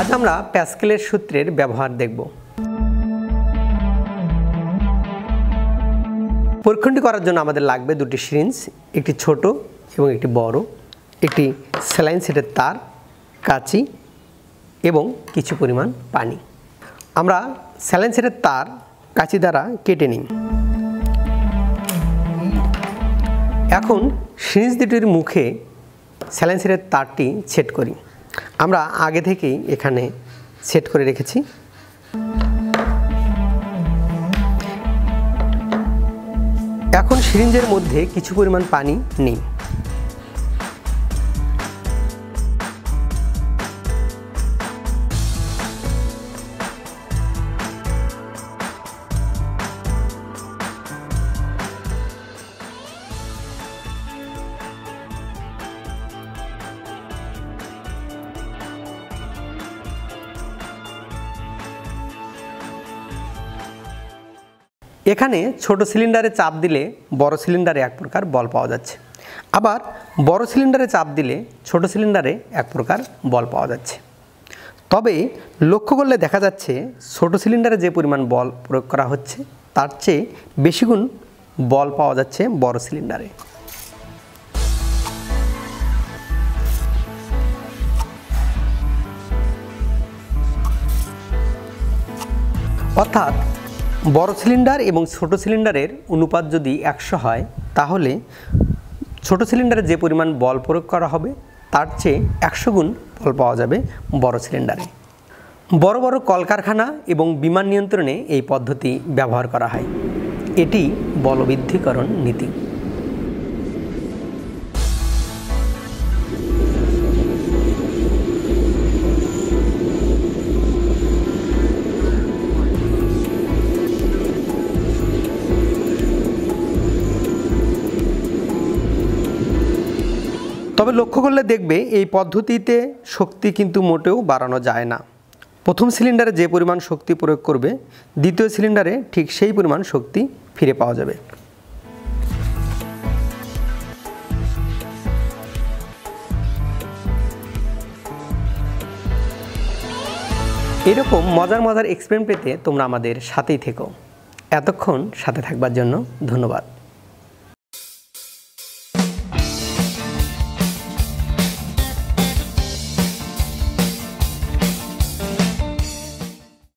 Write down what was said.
আজ আমরা প্যাসকেলের সূত্রের ব্যবহার দেখব। পরীক্ষণটি করার জন্য আমাদের লাগবে দুটি সিরিঞ্জ, একটি ছোট এবং একটি বড়, একটি স্যালাইন সেটের তার, কাঁচি এবং কিছু পরিমাণ পানি। আমরা স্যালাইন সেটের তার কাঁচি দ্বারা কেটে নিই। এখন সিরিঞ্জ দুটির মুখে স্যালাইন সেটের তারটি সেট করি। আমরা আগে থেকেই এখানে সেট করে রেখেছি। এখন সিরিঞ্জের মধ্যে কিছু পরিমাণ পানি নিই। এখানে ছোট সিলিন্ডারে চাপ দিলে বড় সিলিন্ডারে এক প্রকার বল পাওয়া যাচ্ছে, আবার বড় সিলিন্ডারে চাপ দিলে ছোট সিলিন্ডারে এক প্রকার বল পাওয়া যাচ্ছে। তবে লক্ষ্য করলে দেখা যাচ্ছে ছোট সিলিন্ডারে যে পরিমাণ বল প্রয়োগ করা হচ্ছে তার চেয়ে বেশি গুণ বল পাওয়া যাচ্ছে বড় সিলিন্ডারে। অর্থাৎ বড় সিলিন্ডার এবং ছোট সিলিন্ডারের অনুপাত যদি 100 হয়, তাহলে ছোট সিলিন্ডারে যে পরিমাণ বল প্রয়োগ করা হবে তার চেয়ে 100 গুণ বল পাওয়া যাবে বড় সিলিন্ডারে। বড় বড় কলকারখানা এবং বিমান নিয়ন্ত্রণে এই পদ্ধতি ব্যবহার করা হয়। এটি বলবৃদ্ধিকরণ নীতি। তবে লক্ষ্য করলে দেখবে এই পদ্ধতিতে শক্তি কিন্তু মোটেও বাড়ানো যায় না। প্রথম সিলিন্ডারে যে পরিমাণ শক্তি প্রয়োগ করবে, দ্বিতীয় সিলিন্ডারে ঠিক সেই পরিমাণ শক্তি ফিরে পাওয়া যাবে। এরকম মজার মজার এক্সপেরিমেন্ট পেতে তোমরা আমাদের সাথেই থেকো। এতক্ষণ সাথে থাকবার জন্য ধন্যবাদ।